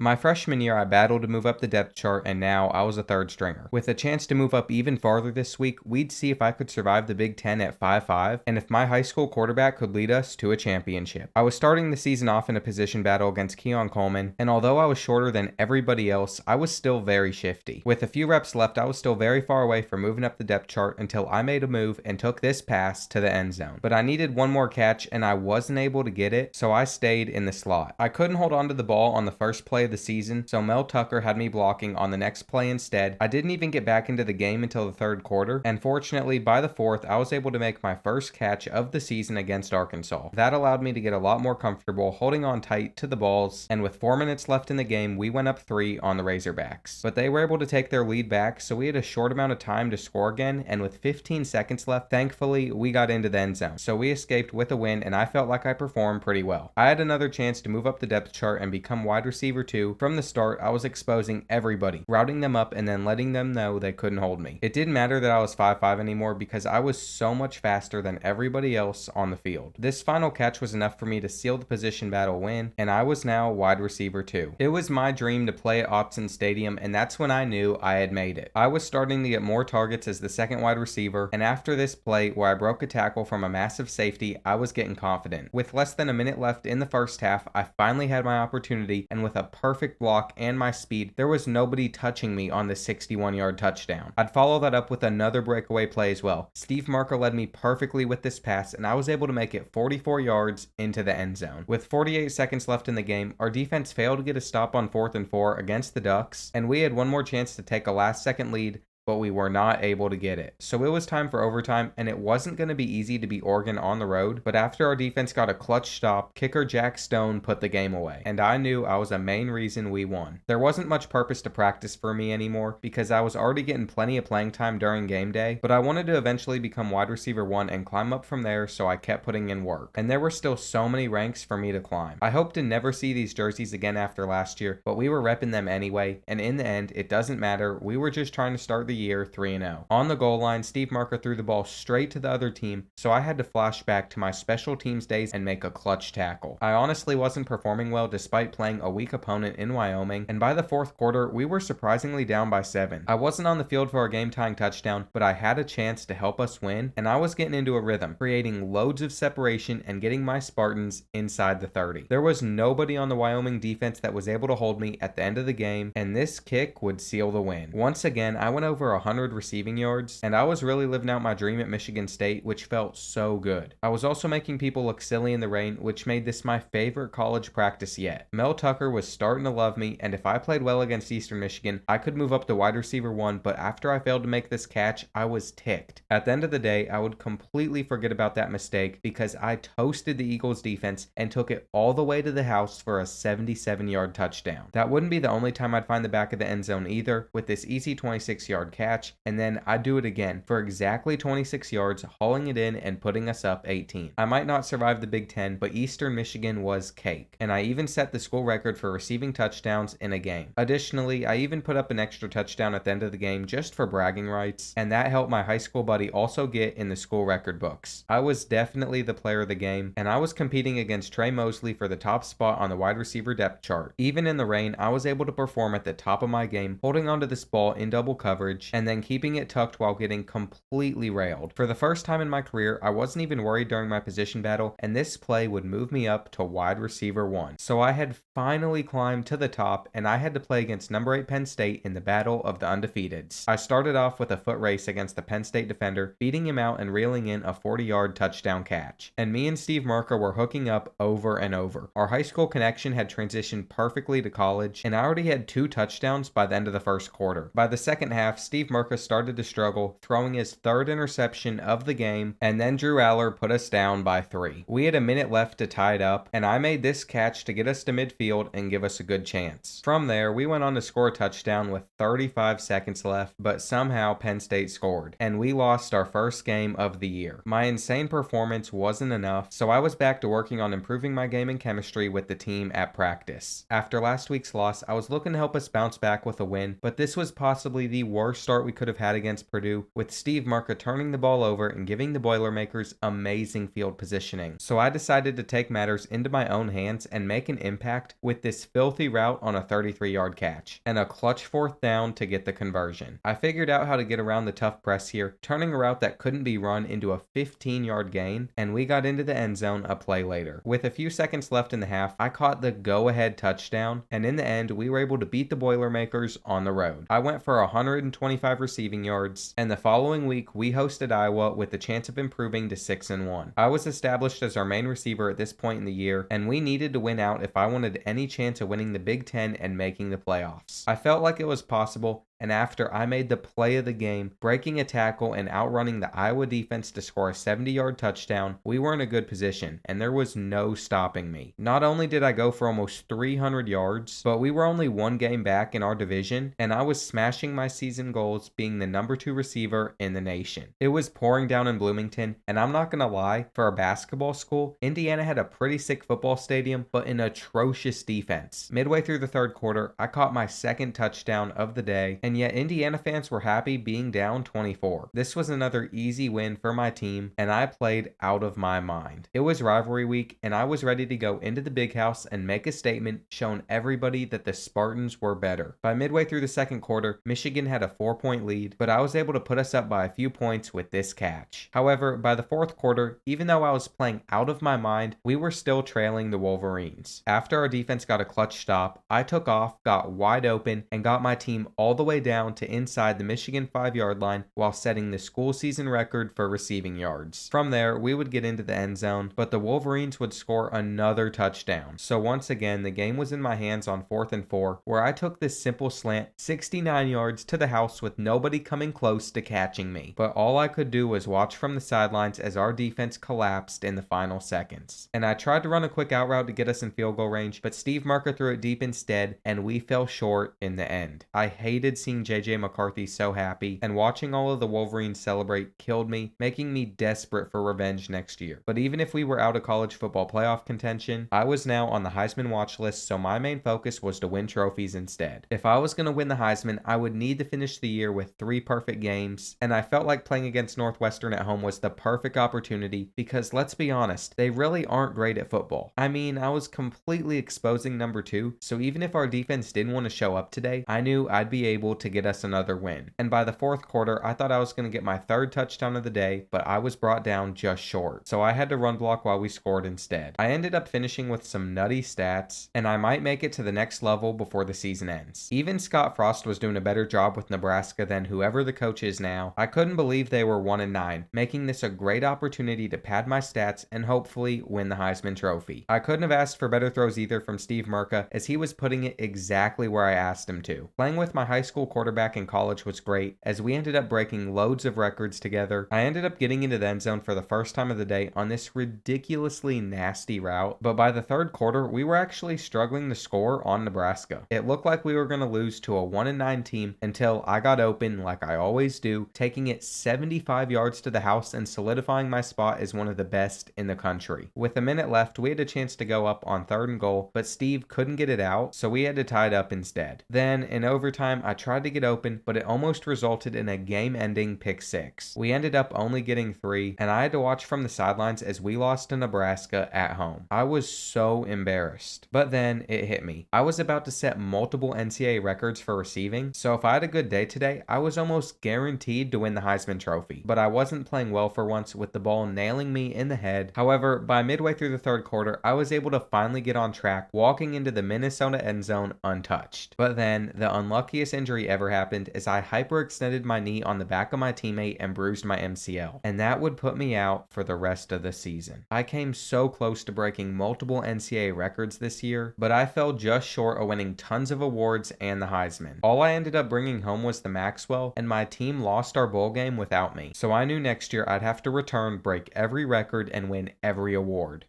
My freshman year, I battled to move up the depth chart, and now I was a third stringer. With a chance to move up even farther this week, we'd see if I could survive the Big Ten at 5'5", and if my high school quarterback could lead us to a championship. I was starting the season off in a position battle against Keon Coleman, and although I was shorter than everybody else, I was still very shifty. With a few reps left, I was still very far away from moving up the depth chart until I made a move and took this pass to the end zone. But I needed one more catch, and I wasn't able to get it, so I stayed in the slot. I couldn't hold on to the ball on the first play of the season, so Mel Tucker had me blocking on the next play instead. I didn't even get back into the game until the third quarter, and fortunately by the fourth I was able to make my first catch of the season against Arkansas. That allowed me to get a lot more comfortable holding on tight to the balls, and with 4 minutes left in the game we went up 3 on the Razorbacks. But they were able to take their lead back, so we had a short amount of time to score again, and with 15 seconds left, thankfully we got into the end zone. So we escaped with a win, and I felt like I performed pretty well. I had another chance to move up the depth chart and become wide receiver 2. From the start, I was exposing everybody, routing them up and then letting them know they couldn't hold me. It didn't matter that I was 5'5" anymore because I was so much faster than everybody else on the field. This final catch was enough for me to seal the position battle win, and I was now wide receiver 2. It was my dream to play at Autzen Stadium, and that's when I knew I had made it. I was starting to get more targets as the second wide receiver, and after this play where I broke a tackle from a massive safety, I was getting confident. With less than a minute left in the first half, I finally had my opportunity, and with a perfect block and my speed, there was nobody touching me on the 61-yard touchdown. I'd follow that up with another breakaway play as well. Steve Marker led me perfectly with this pass, and I was able to make it 44 yards into the end zone. With 48 seconds left in the game, our defense failed to get a stop on 4th and 4 against the Ducks, and we had one more chance to take a last-second lead, but we were not able to get it. So it was time for overtime, and it wasn't going to be easy to beat Oregon on the road, but after our defense got a clutch stop, kicker Jack Stone put the game away, and I knew I was a main reason we won. There wasn't much purpose to practice for me anymore because I was already getting plenty of playing time during game day, but I wanted to eventually become wide receiver 1 and climb up from there, so I kept putting in work. And there were still so many ranks for me to climb. I hope to never see these jerseys again after last year, but we were repping them anyway, and in the end, it doesn't matter. We were just trying to start the year 3-0. On the goal line, Steve Marker threw the ball straight to the other team, so I had to flash back to my special teams days and make a clutch tackle. I honestly wasn't performing well despite playing a weak opponent in Wyoming, and by the fourth quarter, we were surprisingly down by 7. I wasn't on the field for a game-tying touchdown, but I had a chance to help us win, and I was getting into a rhythm, creating loads of separation and getting my Spartans inside the 30. There was nobody on the Wyoming defense that was able to hold me at the end of the game, and this kick would seal the win. Once again, I went over 100 receiving yards, and I was really living out my dream at Michigan State, which felt so good. I was also making people look silly in the rain, which made this my favorite college practice yet. Mel Tucker was starting to love me, and if I played well against Eastern Michigan, I could move up to wide receiver 1, but after I failed to make this catch, I was ticked. At the end of the day, I would completely forget about that mistake because I toasted the Eagles defense and took it all the way to the house for a 77-yard touchdown. That wouldn't be the only time I'd find the back of the end zone either, with this easy 26-yard catch, and then I'd do it again for exactly 26 yards, hauling it in and putting us up 18. I might not survive the Big Ten, but Eastern Michigan was cake, and I even set the school record for receiving touchdowns in a game. Additionally, I even put up an extra touchdown at the end of the game just for bragging rights, and that helped my high school buddy also get in the school record books. I was definitely the player of the game, and I was competing against Trey Mosley for the top spot on the wide receiver depth chart. Even in the rain, I was able to perform at the top of my game, holding onto this ball in double coverage, and then keeping it tucked while getting completely railed. For the first time in my career, I wasn't even worried during my position battle, and this play would move me up to wide receiver 1. So I had finally climbed to the top, and I had to play against number 8 Penn State in the battle of the undefeateds. I started off with a foot race against the Penn State defender, beating him out and reeling in a 40-yard touchdown catch. And me and Steve Marker were hooking up over and over. Our high school connection had transitioned perfectly to college, and I already had 2 touchdowns by the end of the first quarter. By the second half, Steve Marker started to struggle, throwing his 3rd interception of the game, and then Drew Aller put us down by 3. We had a minute left to tie it up, and I made this catch to get us to midfield and give us a good chance. From there, we went on to score a touchdown with 35 seconds left, but somehow Penn State scored, and we lost our first game of the year. My insane performance wasn't enough, so I was back to working on improving my game and chemistry with the team at practice. After last week's loss, I was looking to help us bounce back with a win, but this was possibly the worst worst start we could have had against Purdue, with Steve Marca turning the ball over and giving the Boilermakers amazing field positioning. So I decided to take matters into my own hands and make an impact with this filthy route on a 33-yard catch, and a clutch fourth down to get the conversion. I figured out how to get around the tough press here, turning a route that couldn't be run into a 15-yard gain, and we got into the end zone a play later. With a few seconds left in the half, I caught the go-ahead touchdown, and in the end, we were able to beat the Boilermakers on the road. I went for 125 receiving yards, and the following week, we hosted Iowa with the chance of improving to 6-1. I was established as our main receiver at this point in the year, and we needed to win out if I wanted any chance of winning the Big Ten and making the playoffs. I felt like it was possible, and after I made the play of the game, breaking a tackle and outrunning the Iowa defense to score a 70-yard touchdown, we were in a good position, and there was no stopping me. Not only did I go for almost 300 yards, but we were only one game back in our division, and I was smashing my season goals being the number 2 receiver in the nation. It was pouring down in Bloomington, and I'm not gonna lie, for a basketball school, Indiana had a pretty sick football stadium, but an atrocious defense. Midway through the third quarter, I caught my second touchdown of the day, and yet Indiana fans were happy being down 24. This was another easy win for my team, and I played out of my mind. It was rivalry week, and I was ready to go into the big house and make a statement showing everybody that the Spartans were better. By midway through the second quarter, Michigan had a 4-point lead, but I was able to put us up by a few points with this catch. However, by the fourth quarter, even though I was playing out of my mind, we were still trailing the Wolverines. After our defense got a clutch stop, I took off, got wide open, and got my team all the way down to inside the Michigan 5-yard line while setting the school season record for receiving yards. From there, we would get into the end zone, but the Wolverines would score another touchdown. So once again, the game was in my hands on 4th and 4, where I took this simple slant 69 yards to the house with nobody coming close to catching me. But all I could do was watch from the sidelines as our defense collapsed in the final seconds. And I tried to run a quick out route to get us in field goal range, but Steve Marca threw it deep instead, and we fell short in the end. I hated seeing JJ McCarthy so happy, and watching all of the Wolverines celebrate killed me, making me desperate for revenge next year. But even if we were out of college football playoff contention, I was now on the Heisman watch list, so my main focus was to win trophies instead. If I was going to win the Heisman, I would need to finish the year with 3 perfect games, and I felt like playing against Northwestern at home was the perfect opportunity because, let's be honest, they really aren't great at football. I mean, I was completely exposing number 2, so even if our defense didn't want to show up today, I knew I'd be able to get us another win. And by the fourth quarter, I thought I was going to get my 3rd touchdown of the day, but I was brought down just short, so I had to run block while we scored instead. I ended up finishing with some nutty stats, and I might make it to the next level before the season ends. Even Scott Frost was doing a better job with Nebraska than whoever the coach is now. I couldn't believe they were 1-9, making this a great opportunity to pad my stats and hopefully win the Heisman Trophy. I couldn't have asked for better throws either from Steve Marca, as he was putting it exactly where I asked him to. Playing with my high school quarterback in college was great, as we ended up breaking loads of records together. I ended up getting into the end zone for the first time of the day on this ridiculously nasty route, but by the third quarter, we were actually struggling to score on Nebraska. It looked like we were going to lose to a 1-9 team until I got open like I always do, taking it 75 yards to the house and solidifying my spot as one of the best in the country. With a minute left, we had a chance to go up on 3rd and goal, but Steve couldn't get it out, so we had to tie it up instead. Then, in overtime, I tried to get open, but it almost resulted in a game-ending pick 6. We ended up only getting 3, and I had to watch from the sidelines as we lost to Nebraska at home. I was so embarrassed. But then, it hit me. I was about to set multiple NCAA records for receiving, so if I had a good day today, I was almost guaranteed to win the Heisman Trophy. But I wasn't playing well for once, with the ball nailing me in the head. However, by midway through the third quarter, I was able to finally get on track, walking into the Minnesota end zone untouched. But then, the unluckiest injury ever happened as I hyperextended my knee on the back of my teammate and bruised my MCL, and that would put me out for the rest of the season. I came so close to breaking multiple NCAA records this year, but I fell just short of winning tons of awards and the Heisman. All I ended up bringing home was the Maxwell, and my team lost our bowl game without me, so I knew next year I'd have to return, break every record, and win every award.